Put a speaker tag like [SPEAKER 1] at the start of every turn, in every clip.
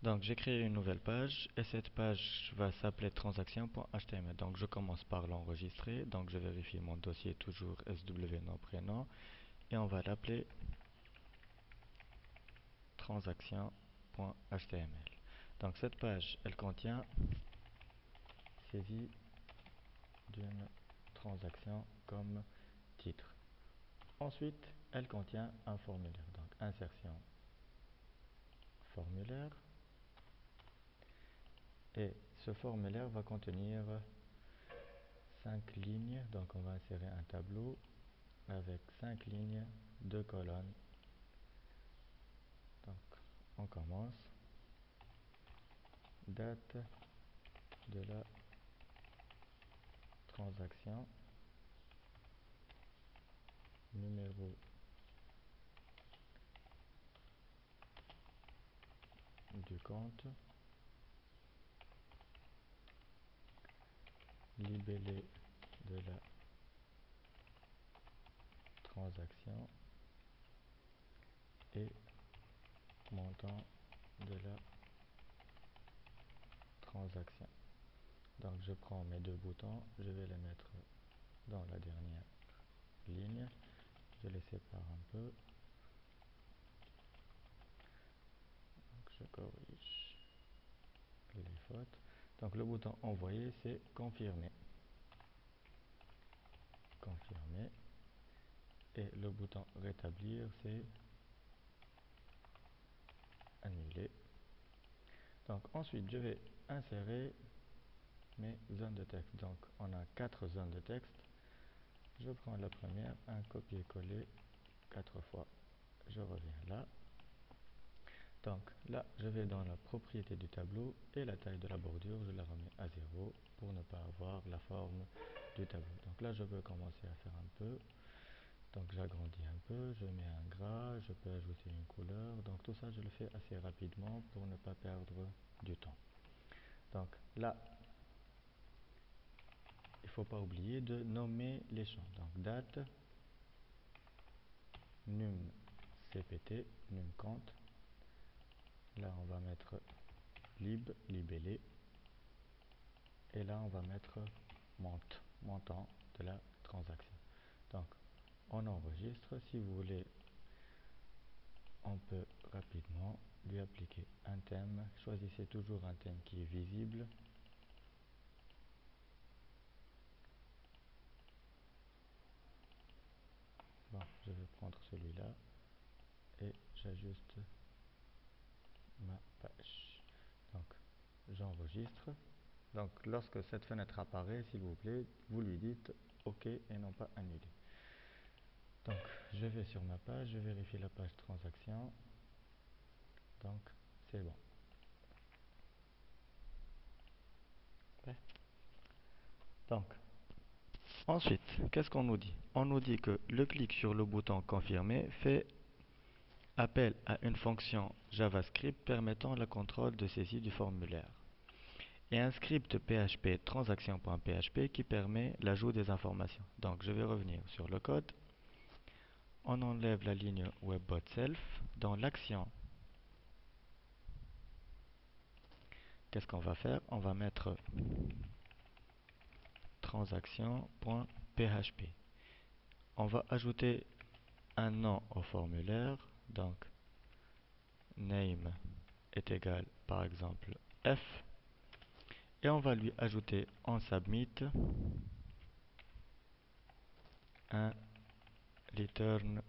[SPEAKER 1] Donc j'ai créé une nouvelle page et cette page va s'appeler transaction.html. Donc je commence par l'enregistrer. Donc je vérifie mon dossier toujours SW nom prénom et on va l'appeler transaction.html. Donc cette page elle contient saisie d'une transaction comme titre. Ensuite elle contient un formulaire. Donc insertion formulaire. Et ce formulaire va contenir 5 lignes, donc on va insérer un tableau avec 5 lignes, 2 colonnes. Donc on commence. Date de la transaction, numéro du compte, libellé de la transaction et montant de la transaction. Donc je prends mes deux boutons, je vais les mettre dans la dernière ligne, je les sépare un peu, donc je corrige les fautes. Donc le bouton envoyer c'est confirmer, confirmer, et le bouton rétablir c'est annuler. Donc ensuite je vais insérer mes zones de texte. Donc on a 4 zones de texte. Je prends la première, un copier-coller 4 fois. Je reviens là. Donc là, je vais dans la propriété du tableau et la taille de la bordure, je la remets à 0 pour ne pas avoir la forme du tableau. Donc là, je peux commencer à faire un peu. Donc j'agrandis un peu, je mets un gras, je peux ajouter une couleur. Donc tout ça, je le fais assez rapidement pour ne pas perdre du temps. Donc là, il ne faut pas oublier de nommer les champs. Donc date, num cpt, num compte. Là, on va mettre lib, libellé. Et là, on va mettre montant de la transaction. Donc, on enregistre. Si vous voulez, on peut rapidement lui appliquer un thème. Choisissez toujours un thème qui est visible. Bon, je vais prendre celui-là et j'ajuste ma page. Donc, j'enregistre. Donc, lorsque cette fenêtre apparaît, s'il vous plaît, vous lui dites OK et non pas annuler. Donc, je vais sur ma page, je vérifie la page transaction. Donc, c'est bon. Okay. Donc, ensuite, qu'est-ce qu'on nous dit? On nous dit que le clic sur le bouton confirmer fait appel à une fonction JavaScript permettant le contrôle de saisie du formulaire et un script PHP transaction.php qui permet l'ajout des informations. Donc, je vais revenir sur le code. On enlève la ligne WebBot Self. Dans l'action, qu'est-ce qu'on va faire? On va mettre transaction.php. On va ajouter un nom au formulaire. Donc, name est égal par exemple F. Et on va lui ajouter en submit un return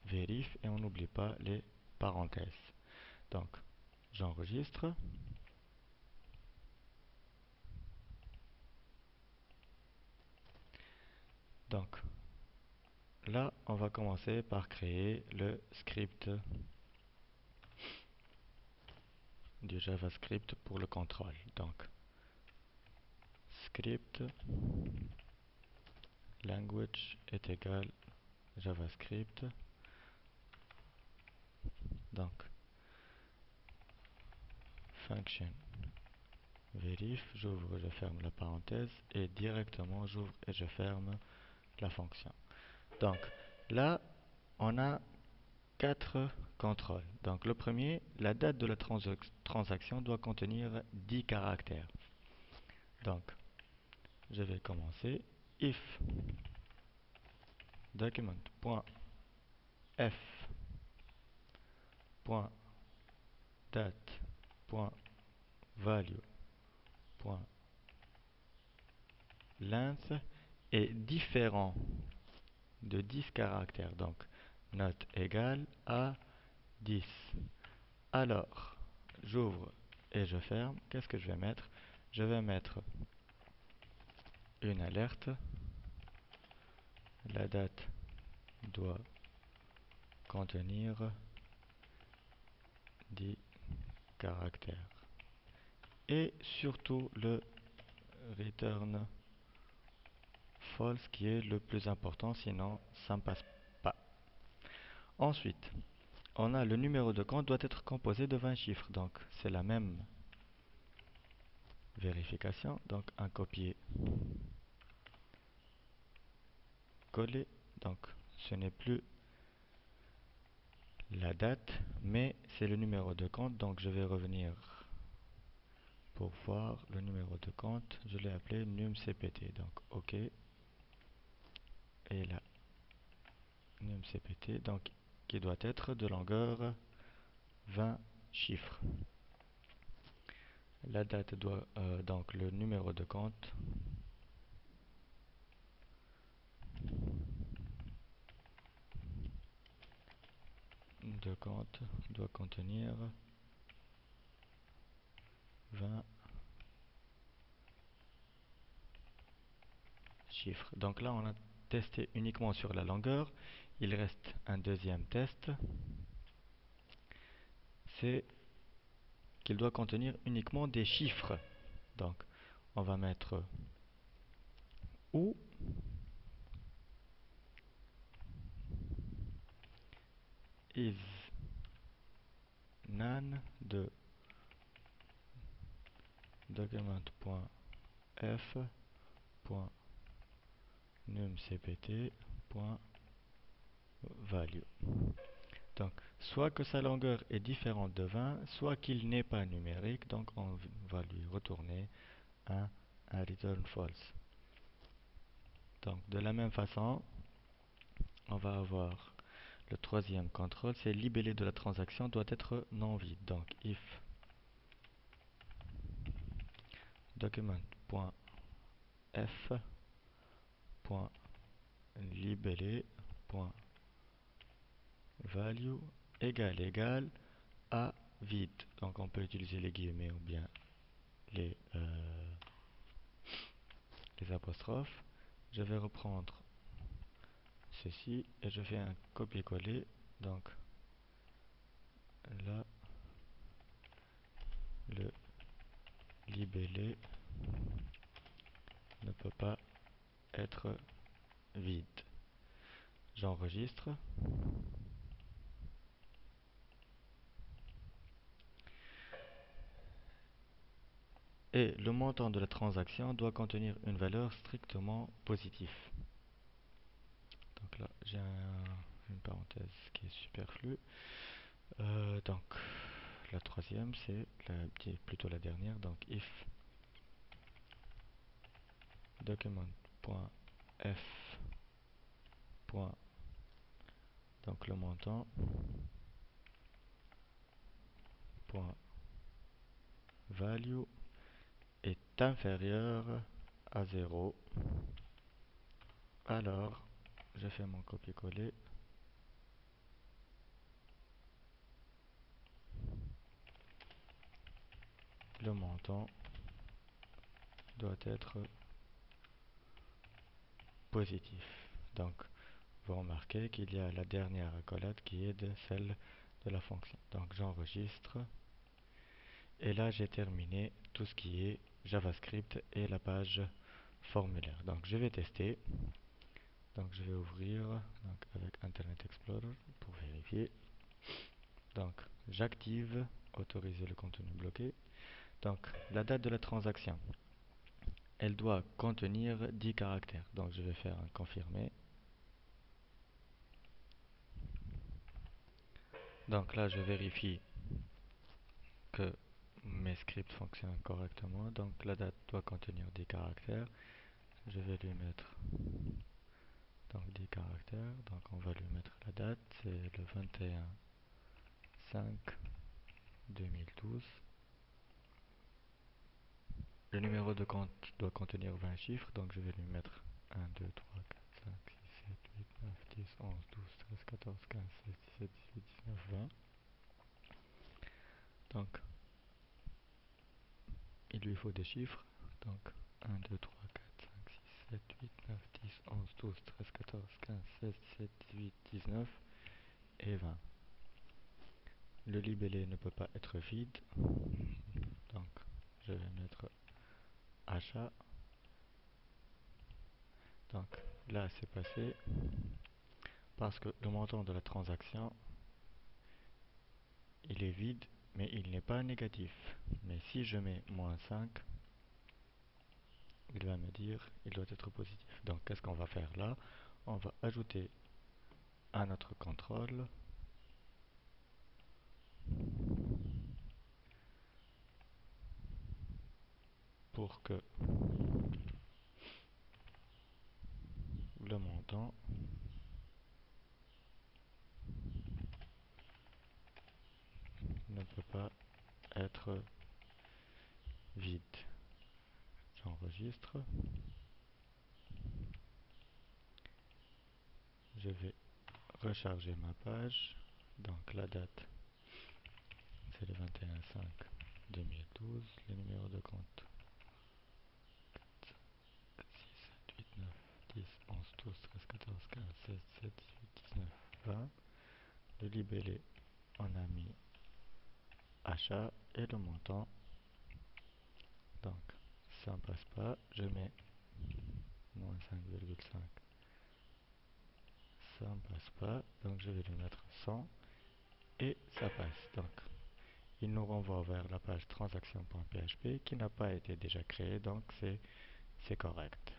[SPEAKER 1] verif et on n'oublie pas les parenthèses. Donc, j'enregistre. Donc, là, on va commencer par créer le script du JavaScript pour le contrôle. Donc, script language est égal JavaScript. Donc, function verif, j'ouvre, je ferme la parenthèse et directement j'ouvre et je ferme la fonction. Donc là, on a 4 contrôles. Donc le premier, la date de la transaction doit contenir 10 caractères. Donc je vais commencer. If document.f.date.value.length est différent de 10 caractères. Donc note égale à 10. Alors, j'ouvre et je ferme. Qu'est-ce que je vais mettre? Je vais mettre une alerte. La date doit contenir 10 caractères. Et surtout le return false qui est le plus important, sinon ça ne passe pas. Ensuite, on a le numéro de compte doit être composé de 20 chiffres. Donc c'est la même vérification. Donc un copier-coller. Donc ce n'est plus la date, mais c'est le numéro de compte. Donc je vais revenir pour voir le numéro de compte. Je l'ai appelé numCPT. Donc OK. Et là, numCPT, donc qui doit être de longueur 20 chiffres. La date doit donc le numéro de compte doit contenir 20 chiffres. Donc là, on a testé uniquement sur la longueur. Il reste un deuxième test. C'est qu'il doit contenir uniquement des chiffres. Donc, on va mettre ou is nan de document.f.numcpt.value. Donc, soit que sa longueur est différente de 20, soit qu'il n'est pas numérique, donc on va lui retourner un return false. Donc, de la même façon, on va avoir le troisième contrôle, c'est libellé de la transaction doit être non vide. Donc, if document.f.libellé.value égale à vide. Donc, on peut utiliser les guillemets ou bien les apostrophes. Je vais reprendre ceci et je fais un copier-coller. Donc, là, le libellé ne peut pas être vide. J'enregistre. Et le montant de la transaction doit contenir une valeur strictement positive. Donc là, j'ai une parenthèse qui est superflue. Donc, la troisième, c'est plutôt la dernière. Donc, if document.f. Donc, le montant .value est inférieur à 0. Alors, je fais mon copier-coller. Le montant doit être positif. Donc, vous remarquez qu'il y a la dernière accolade qui est celle de la fonction. Donc, j'enregistre. Et là, j'ai terminé tout ce qui est JavaScript et la page formulaire. Donc, je vais tester. Donc, je vais ouvrir avec Internet Explorer pour vérifier. Donc, j'active autoriser le contenu bloqué. Donc, la date de la transaction, elle doit contenir 10 caractères. Donc, je vais faire un confirmer. Donc là, je vérifie que mes scripts fonctionnent correctement. Donc la date doit contenir des caractères. Je vais lui mettre donc des caractères. Donc on va lui mettre la date, c'est le 21/5/2012. Le numéro de compte doit contenir 20 chiffres, donc je vais lui mettre 1, 2, 3, 4, 5, 6, 7, 8, 9, 10, 11, 12, 13, 14, 15, 16, 17, 18, 19, 20. Donc il lui faut des chiffres. Donc 1, 2, 3, 4, 5, 6, 7, 8, 9, 10, 11, 12, 13, 14, 15, 16, 17, 18, 19 et 20. Le libellé ne peut pas être vide. Donc je vais mettre achat. Donc là c'est passé parce que le montant de la transaction il est vide mais il n'est pas négatif. Mais si je mets -5, il va me dire il doit être positif. Donc qu'est-ce qu'on va faire là? On va ajouter à notre contrôle pour que le montant ne peut pas être vide. J'enregistre. Je vais recharger ma page. Donc la date c'est le 21/5/2012. Le numéro de compte 6, 7, 8, 9, 10, 11, 12, 13, 14, 15, 16, 17, 18, 19, 20. Le libellé, on a mis achat et le montant. Donc ça ne passe pas. Je mets -5,5. Ça ne passe pas. Donc je vais lui mettre 100 et ça passe. Donc il nous renvoie vers la page transaction.php qui n'a pas été déjà créée. Donc c'est correct.